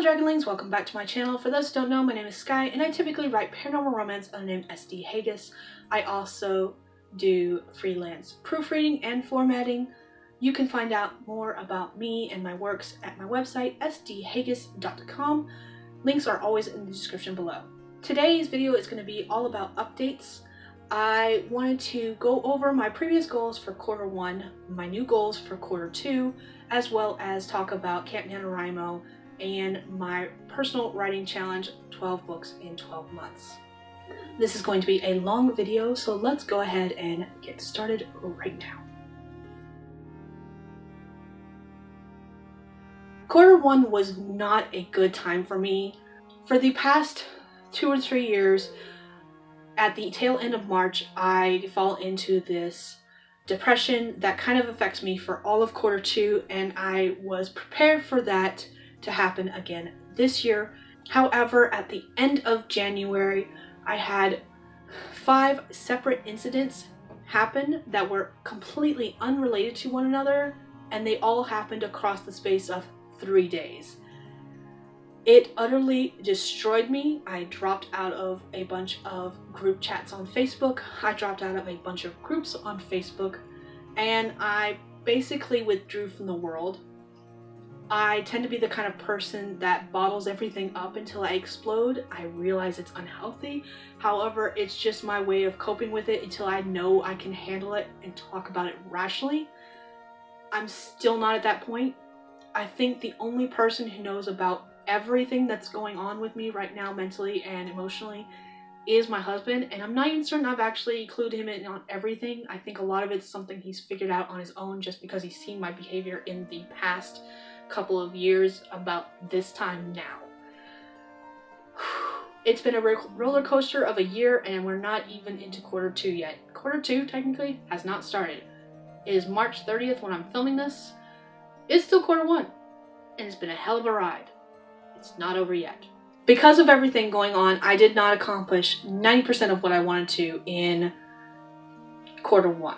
Hello Dragonlings, welcome back to my channel. For those who don't know, my name is Sky and I typically write paranormal romance under the name SD Haggis. I also do freelance proofreading and formatting. You can find out more about me and my works at my website sdhaggis.com. Links are always in the description below. Today's video is going to be all about updates. I wanted to go over my previous goals for quarter 1, my new goals for quarter 2, as well as talk about Camp NaNoWriMo and my personal writing challenge, 12 books in 12 months. This is going to be a long video, so let's go ahead and get started right now. Quarter 1 was not a good time for me. For the past 2 or 3 years, at the tail end of March, I fall into this depression that kind of affects me for all of quarter 2, and I was prepared for that to happen again this year. However, at the end of January, I had 5 separate incidents happen that were completely unrelated to one another, and they all happened across the space of 3 days. It utterly destroyed me. I dropped out of a bunch of group chats on Facebook. I dropped out of a bunch of groups on Facebook, and I basically withdrew from the world. I tend to be the kind of person that bottles everything up until I explode. I realize it's unhealthy. However, it's just my way of coping with it until I know I can handle it and talk about it rationally. I'm still not at that point. I think the only person who knows about everything that's going on with me right now mentally and emotionally is my husband, and I'm not even certain I've actually included him in on everything. I think a lot of it's something he's figured out on his own just because he's seen my behavior in the past couple of years about this time now. It's been a roller coaster of a year, and we're not even into quarter 2 yet. Quarter 2 technically has not started. It is March 30th when I'm filming this. It's still quarter 1, and it's been a hell of a ride. It's not over yet. Because of everything going on, I did not accomplish 90% of what I wanted to in quarter 1.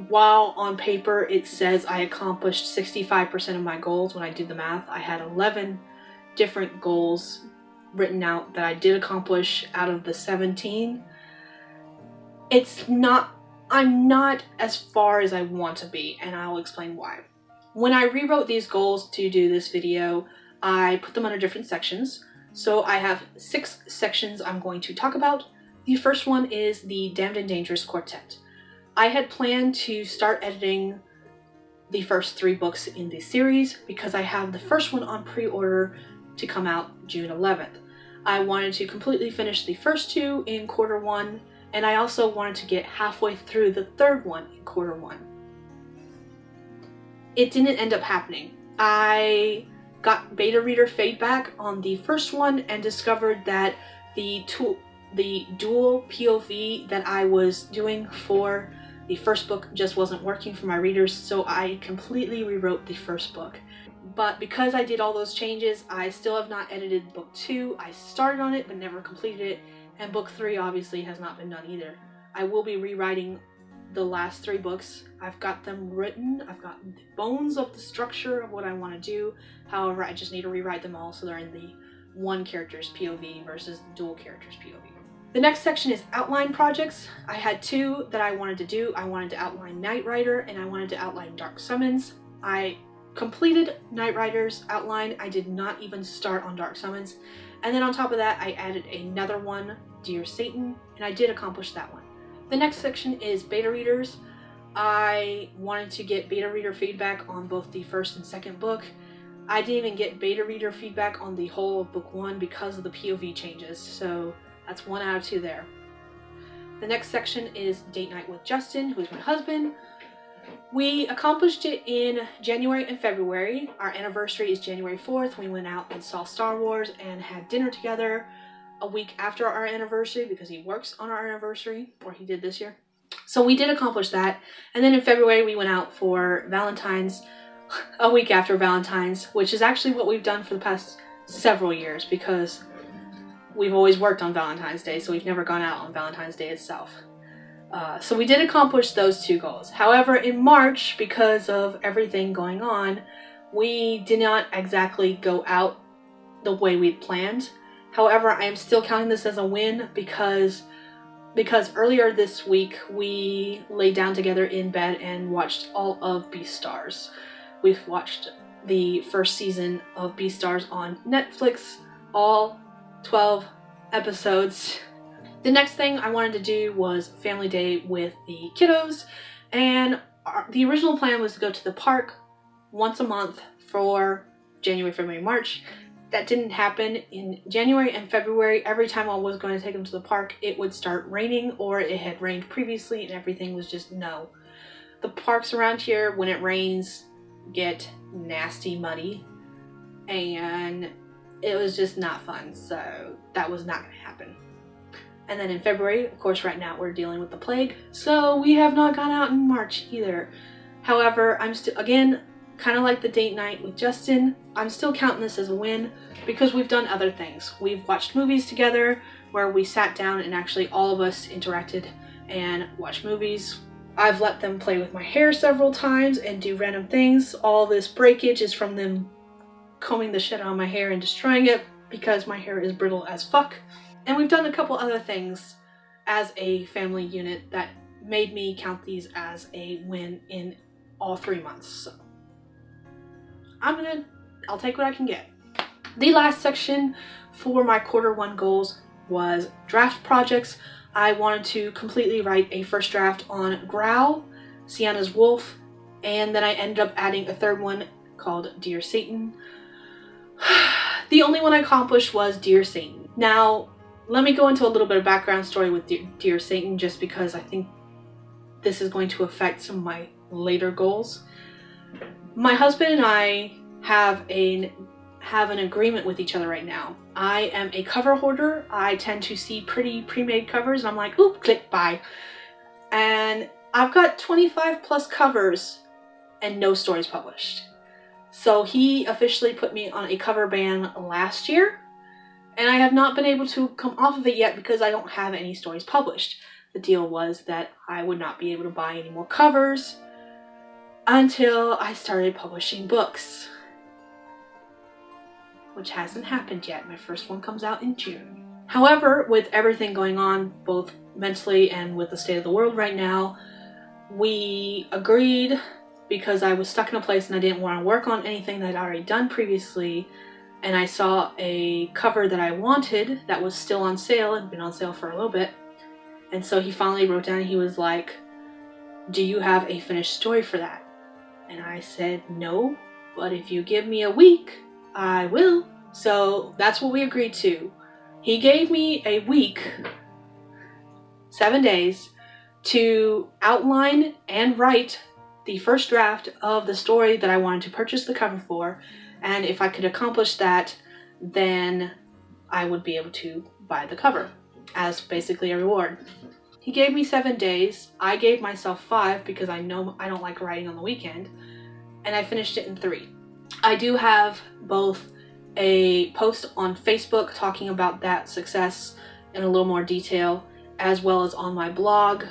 While on paper it says I accomplished 65% of my goals, when I did the math, I had 11 different goals written out that I did accomplish out of the 17. I'm not as far as I want to be, and I'll explain why. When I rewrote these goals to do this video, I put them under different sections. So I have 6 sections I'm going to talk about. The first one is the Damned and Dangerous Quartet. I had planned to start editing the first 3 books in the series because I have the first one on pre-order to come out June 11th. I wanted to completely finish the first 2 in quarter 1, and I also wanted to get halfway through the 3rd one in quarter 1. It didn't end up happening. I got beta reader feedback on the first one and discovered that the dual POV that I was doing for the first book just wasn't working for my readers, so I completely rewrote the first book. But because I did all those changes, I still have not edited book 2. I started on it but never completed it, and book 3 obviously has not been done either. I will be rewriting the last 3 books. I've got them written. I've got the bones of the structure of what I want to do. However, I just need to rewrite them all so they're in the one character's POV versus the dual character's POV. The next section is outline projects. I had 2 that I wanted to do. I wanted to outline Night Rider and I wanted to outline Dark Summons. I completed Night Rider's outline. I did not even start on Dark Summons. And then on top of that, I added another one, Dear Satan, and I did accomplish that one. The next section is beta readers. I wanted to get beta reader feedback on both the first and second book. I didn't even get beta reader feedback on the whole of book 1 because of the POV changes, so that's 1 out of 2 there. The next section is Date Night with Justin, who is my husband. We accomplished it in January and February. Our anniversary is January 4th. We went out and saw Star Wars and had dinner together a week after our anniversary because he works on our anniversary, or he did this year. So we did accomplish that. And then in February we went out for Valentine's a week after Valentine's, which is actually what we've done for the past several years because we've always worked on Valentine's Day, so we've never gone out on Valentine's Day itself. So we did accomplish those 2 goals. However, in March, because of everything going on, we did not exactly go out the way we'd planned. However, I am still counting this as a win because earlier this week we laid down together in bed and watched all of Beastars. We've watched the first season of Beastars on Netflix, all 12 episodes. The next thing I wanted to do was family day with the kiddos, and the original plan was to go to the park once a month for January, February, March. That didn't happen. In January and February, every time I was going to take them to the park, it would start raining, or it had rained previously and everything was just no. The parks around here, when it rains, get nasty muddy, and it was just not fun, so that was not going to happen. And then in February, of course, right now we're dealing with the plague, so we have not gone out in March either. However, I'm still, again, kind of like the date night with Justin, I'm still counting this as a win because we've done other things. We've watched movies together where we sat down and actually all of us interacted and watched movies. I've let them play with my hair several times and do random things. All this breakage is from them combing the shit out of my hair and destroying it because my hair is brittle as fuck. And we've done a couple other things as a family unit that made me count these as a win in all 3 months. So I'll take what I can get. The last section for my Q1 goals was draft projects. I wanted to completely write a first draft on Growl, Sienna's Wolf, and then I ended up adding a third one called Dear Satan. The only one I accomplished was Dear Satan. Now, let me go into a little bit of background story with Dear Satan, just because I think this is going to affect some of my later goals. My husband and I have an agreement with each other right now. I am a cover hoarder. I tend to see pretty pre-made covers and I'm like, oop, click, buy. And I've got 25 plus covers and no stories published. So he officially put me on a cover ban last year, and I have not been able to come off of it yet because I don't have any stories published. The deal was that I would not be able to buy any more covers until I started publishing books, which hasn't happened yet. My first one comes out in June. However, with everything going on, both mentally and with the state of the world right now, we agreed, because I was stuck in a place and I didn't want to work on anything that I'd already done previously, and I saw a cover that I wanted that was still on sale, and been on sale for a little bit, and so he finally wrote down, he was like, do you have a finished story for that? And I said, no, but if you give me a week, I will. So that's what we agreed to. He gave me a week, 7 days, to outline and write the first draft of the story that I wanted to purchase the cover for, and if I could accomplish that, then I would be able to buy the cover as basically a reward. He gave me 7 days. I gave myself 5 because I know I don't like writing on the weekend, and I finished it in 3. I do have both a post on Facebook talking about that success in a little more detail, as well as on my blog,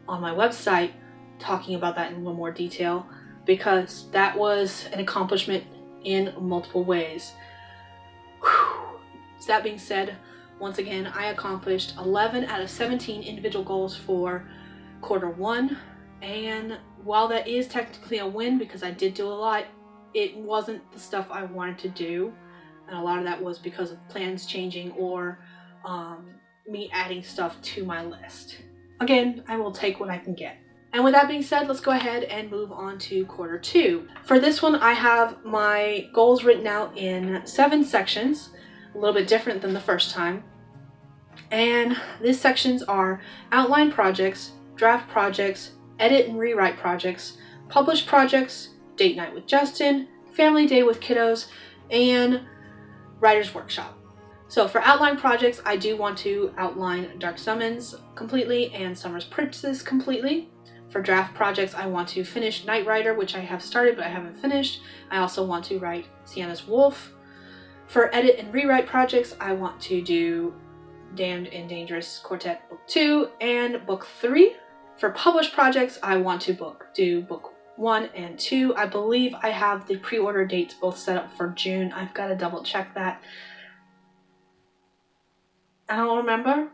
on my website, talking about that in a little more detail, because that was an accomplishment in multiple ways. Whew. So that being said, once again, I accomplished 11 out of 17 individual goals for Q1, and while that is technically a win because I did do a lot, it wasn't the stuff I wanted to do, and a lot of that was because of plans changing or me adding stuff to my list. Again, I will take what I can get. And with that being said, let's go ahead and move on to Q2. For this one, I have my goals written out in 7 sections, a little bit different than the first time. And these sections are outline projects, draft projects, edit and rewrite projects, published projects, date night with Justin, family day with kiddos, and writer's workshop. So for outline projects, I do want to outline Dark Summons completely and Summer's Princess completely. For draft projects, I want to finish Knight Rider, which I have started but I haven't finished. I also want to write Sienna's Wolf. For edit and rewrite projects, I want to do Damned and Dangerous Quartet Book 2 and Book 3. For published projects, I want to do Book 1 and 2. I believe I have the pre-order dates both set up for June. I've got to double check that. I don't remember.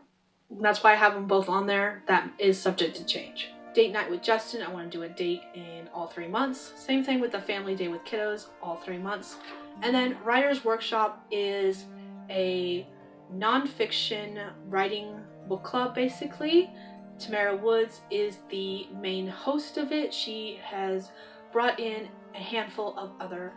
That's why I have them both on there. That is subject to change. Date night with Justin, I want to do a date in all 3 months. Same thing with the family day with kiddos, all 3 months. And then Writer's Workshop is a non-fiction writing book club, basically. Tamara Woods is the main host of it. She has brought in a handful of other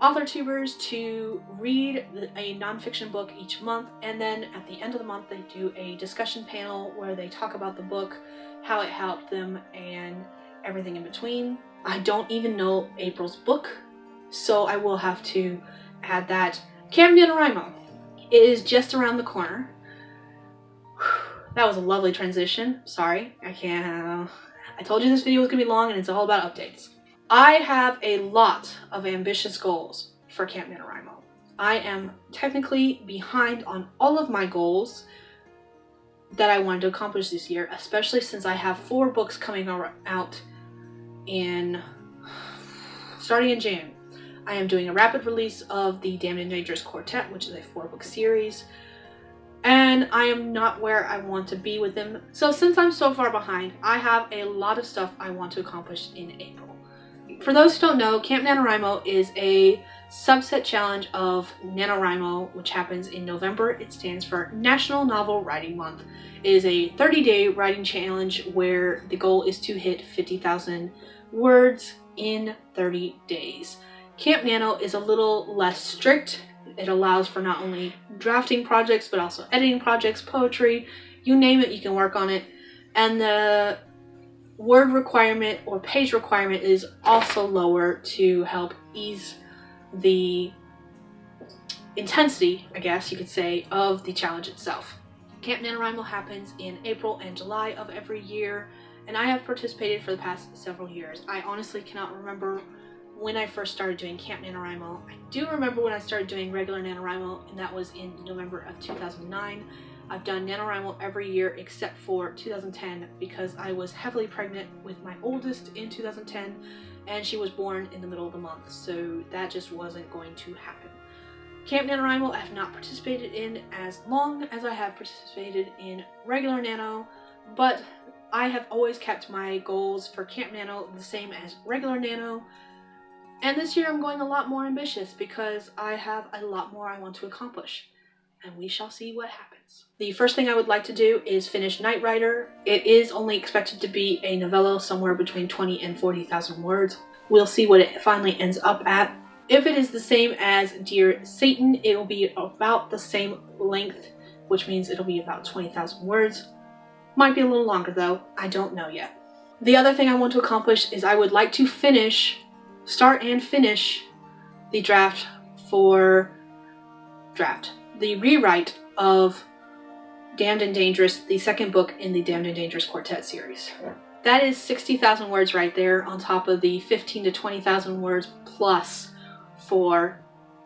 author-tubers to read a non-fiction book each month, and then at the end of the month they do a discussion panel where they talk about the book, how it helped them, and everything in between. I don't even know April's book, so I will have to add that. Camp NaNoWriMo. It is just around the corner. That was a lovely transition. Sorry, I told you this video was gonna be long and it's all about updates. I have a lot of ambitious goals for Camp NaNoWriMo. I am technically behind on all of my goals that I wanted to accomplish this year, especially since I have 4 books coming out starting in June. I am doing a rapid release of the Damned and Dangerous Quartet, which is a 4-book series, and I am not where I want to be with them. So since I'm so far behind, I have a lot of stuff I want to accomplish in April. For those who don't know, Camp NaNoWriMo is a subset challenge of NaNoWriMo, which happens in November. It stands for National Novel Writing Month. It is a 30-day writing challenge where the goal is to hit 50,000 words in 30 days. Camp Nano is a little less strict. It allows for not only drafting projects, but also editing projects, poetry, you name it, you can work on it. And the word requirement or page requirement is also lower to help ease the intensity, I guess you could say, of the challenge itself. Camp NaNoWriMo happens in April and July of every year, and I have participated for the past several years. I honestly cannot remember when I first started doing Camp NaNoWriMo. I do remember when I started doing regular NaNoWriMo, and that was in November of 2009. I've done NaNoWriMo every year except for 2010 because I was heavily pregnant with my oldest in 2010, and she was born in the middle of the month, so that just wasn't going to happen. Camp NaNoWriMo I have not participated in as long as I have participated in regular Nano, but I have always kept my goals for Camp Nano the same as regular Nano. And this year I'm going a lot more ambitious because I have a lot more I want to accomplish, and we shall see what happens. The first thing I would like to do is finish Knight Rider. It is only expected to be a novella somewhere between 20 and 40,000 words. We'll see what it finally ends up at. If it is the same as Dear Satan, it will be about the same length, which means it'll be about 20,000 words. Might be a little longer though, I don't know yet. The other thing I want to accomplish is I would like to start and finish the the rewrite of Damned and Dangerous, the second book in the Damned and Dangerous Quartet series. That is 60,000 words right there on top of the 15 to 20,000 words plus for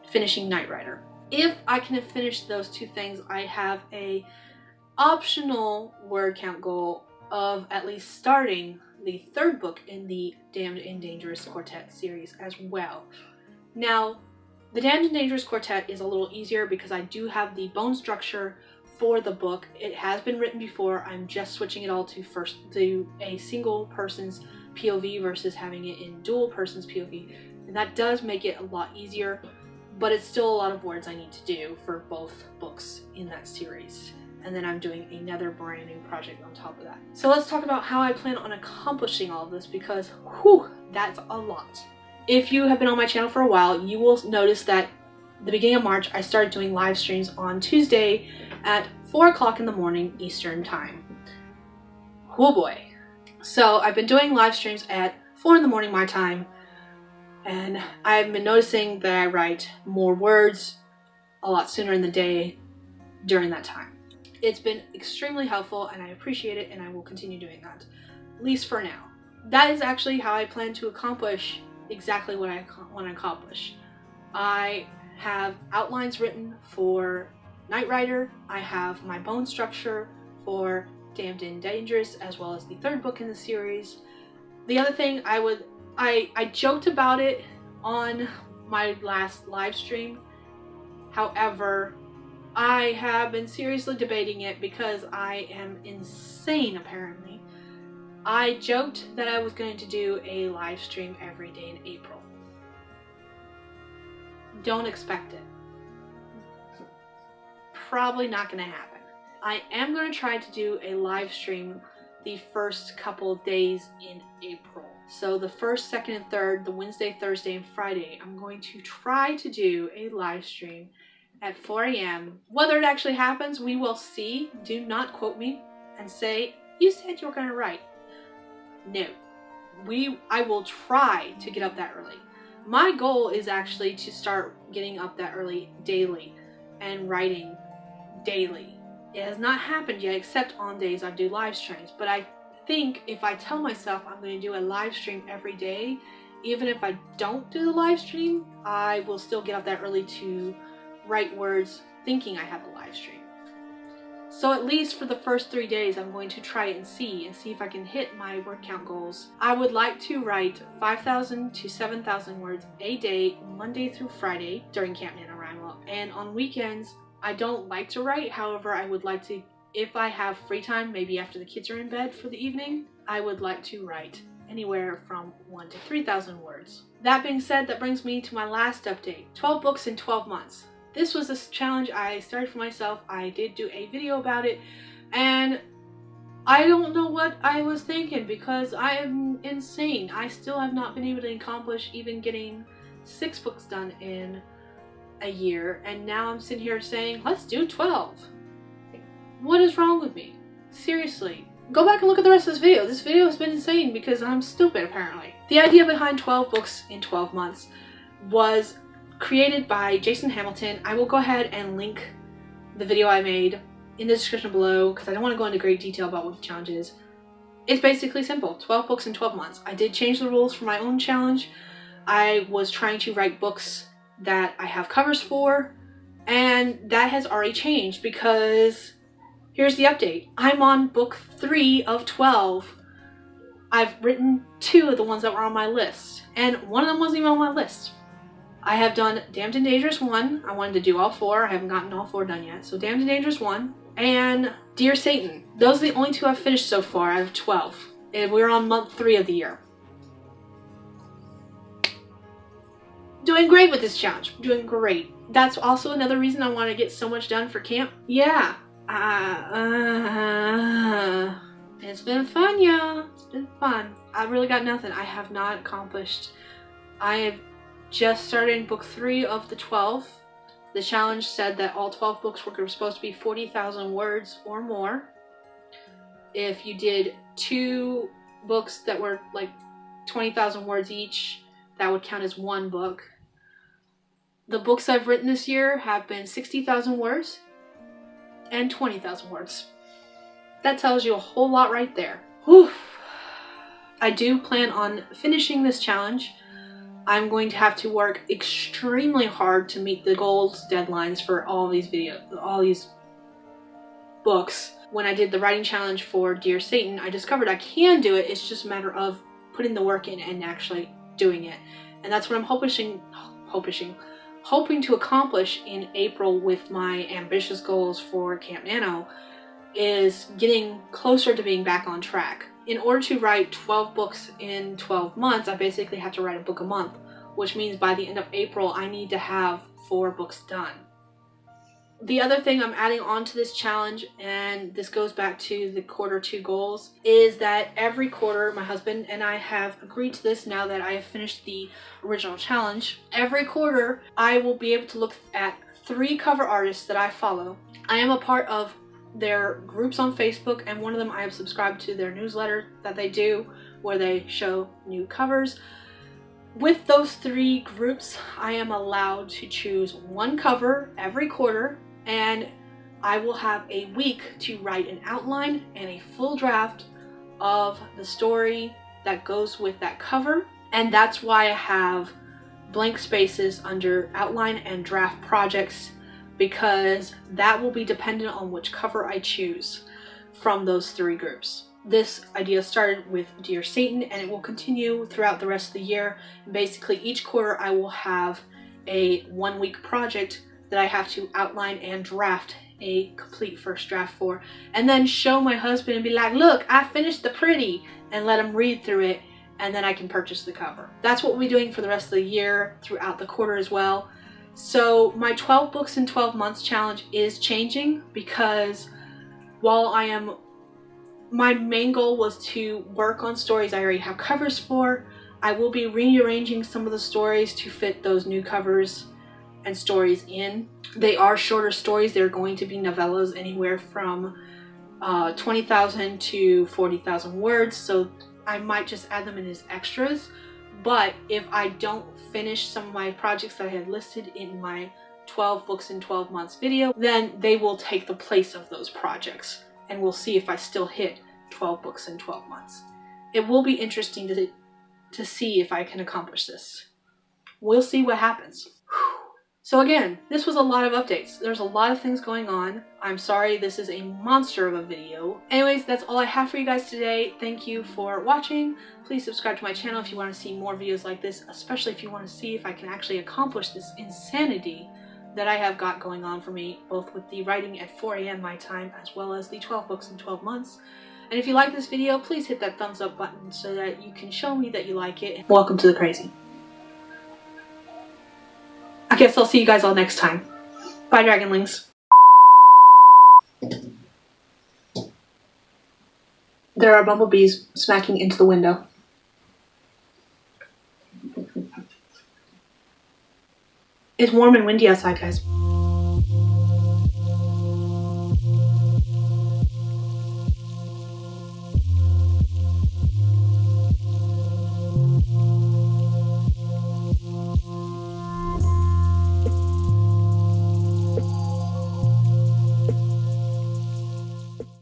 finishing Knight Rider. If I can finish those 2 things, I have a optional word count goal of at least starting the 3rd book in the Damned and Dangerous Quartet series as well. Now, the Damned and Dangerous Quartet is a little easier because I do have the bone structure for the book. It has been written before. I'm just switching it all to a single person's POV versus having it in dual person's POV. And that does make it a lot easier, but it's still a lot of words I need to do for both books in that series. And then I'm doing another brand new project on top of that. So let's talk about how I plan on accomplishing all of this because, whew, that's a lot. If you have been on my channel for a while, you will notice that at the beginning of March, I started doing live streams on Tuesday at 4 o'clock in the morning Eastern time. Oh boy. So I've been doing live streams at 4 in the morning my time, and I've been noticing that I write more words a lot sooner in the day during that time. It's been extremely helpful and I appreciate it, and I will continue doing that, at least for now. That is actually how I plan to accomplish exactly what I want to accomplish. I have outlines written for Knight Rider. I have my bone structure for Damned and Dangerous, as well as the 3rd book in the series. The other thing I joked about it on my last live stream. However, I have been seriously debating it because I am insane apparently. I joked that I was going to do a live stream every day in April. Don't expect it. Probably not going to happen. I am going to try to do a live stream the first couple days in April. So the first, second, and third, the Wednesday, Thursday, and Friday, I'm going to try to do a live stream at 4 a.m. Whether it actually happens, we will see. Do not quote me and say, you said you were going to write. No. I will try to get up that early. My goal is actually to start getting up that early daily and writing daily. It has not happened yet except on days I do live streams, but I think if I tell myself I'm going to do a live stream every day, even if I don't do the live stream, I will still get up that early to write words thinking I have a live stream. So at least for the first 3 days, I'm going to try it and see if I can hit my word count goals. I would like to write 5,000 to 7,000 words a day, Monday through Friday during Camp NaNoWriMo. And on weekends, I don't like to write. However, I would like to, if I have free time, maybe after the kids are in bed for the evening, I would like to write anywhere from 1,000 to 3,000 words. That being said, that brings me to my last update. 12 books in 12 months. This was a challenge I started for myself. I did do a video about it, and I don't know what I was thinking because I am insane. I still have not been able to accomplish even getting 6 books done in a year, and now I'm sitting here saying, let's do 12. What is wrong with me? Seriously. Go back and look at the rest of this video. This video has been insane because I'm stupid apparently. The idea behind 12 books in 12 months was created by Jason Hamilton. I will go ahead and link the video I made in the description below because I don't want to go into great detail about what the challenge is. It's basically simple. 12 books in 12 months. I did change the rules for my own challenge. I was trying to write books that I have covers for, and that has already changed because here's the update. I'm on book 3 of 12. I've written 2 of the ones that were on my list, and one of them wasn't even on my list. I have done Damned and Dangerous 1. I wanted to do all 4. I haven't gotten all 4 done yet. So Damned and Dangerous 1 and Dear Satan. Those are the only 2 I've finished so far out of 12. And we're on month 3 of the year. Doing great with this challenge. Doing great. That's also another reason I want to get so much done for camp. Yeah. It's been fun, y'all. It's been fun. I really got nothing. I have not accomplished. I have just starting book 3 of the 12. The challenge said that all 12 books were supposed to be 40,000 words or more. If you did 2 books that were like 20,000 words each, that would count as 1 book. The books I've written this year have been 60,000 words and 20,000 words. That tells you a whole lot right there. Whew. I do plan on finishing this challenge. I'm going to have to work extremely hard to meet the goals, deadlines for all these books. When I did the writing challenge for Dear Satan, I discovered I can do it. It's just a matter of putting the work in and actually doing it. And that's what I'm hoping to accomplish in April with my ambitious goals for Camp Nano, is getting closer to being back on track. In order to write 12 books in 12 months, I basically have to write a book a month, which means by the end of April, I need to have 4 books done. The other thing I'm adding on to this challenge, and this goes back to the quarter 2 goals, is that every quarter, my husband and I have agreed to this now that I have finished the original challenge. Every quarter, I will be able to look at 3 cover artists that I follow. I am a part of their groups on Facebook, and one of them I have subscribed to their newsletter that they do where they show new covers. With those 3 groups, I am allowed to choose 1 cover every quarter, and I will have a week to write an outline and a full draft of the story that goes with that cover. And that's why I have blank spaces under outline and draft projects, because that will be dependent on which cover I choose from those 3 groups. This idea started with Dear Satan, and it will continue throughout the rest of the year. Basically, each quarter I will have a 1-week project that I have to outline and draft a complete first draft for, and then show my husband and be like, look, I finished the pretty, and let him read through it, and then I can purchase the cover. That's what we'll be doing for the rest of the year, throughout the quarter as well. So my 12 books in 12 months challenge is changing, because while my main goal was to work on stories I already have covers for, I will be rearranging some of the stories to fit those new covers and stories in. They are shorter stories. They're going to be novellas anywhere from 20,000 to 40,000 words, so I might just add them in as extras. But if I don't finish some of my projects that I had listed in my 12 books in 12 months video, then they will take the place of those projects, and we'll see if I still hit 12 books in 12 months. It will be interesting to see if I can accomplish this. We'll see what happens. So again, this was a lot of updates. There's a lot of things going on. I'm sorry this is a monster of a video. Anyways, that's all I have for you guys today. Thank you for watching. Please subscribe to my channel if you want to see more videos like this, especially if you want to see if I can actually accomplish this insanity that I have got going on for me, both with the writing at 4 a.m. my time, as well as the 12 books in 12 months. And if you like this video, please hit that thumbs up button so that you can show me that you like it. Welcome to the crazy. I guess I'll see you guys all next time. Bye, Dragonlings. There are bumblebees smacking into the window. It's warm and windy outside, guys.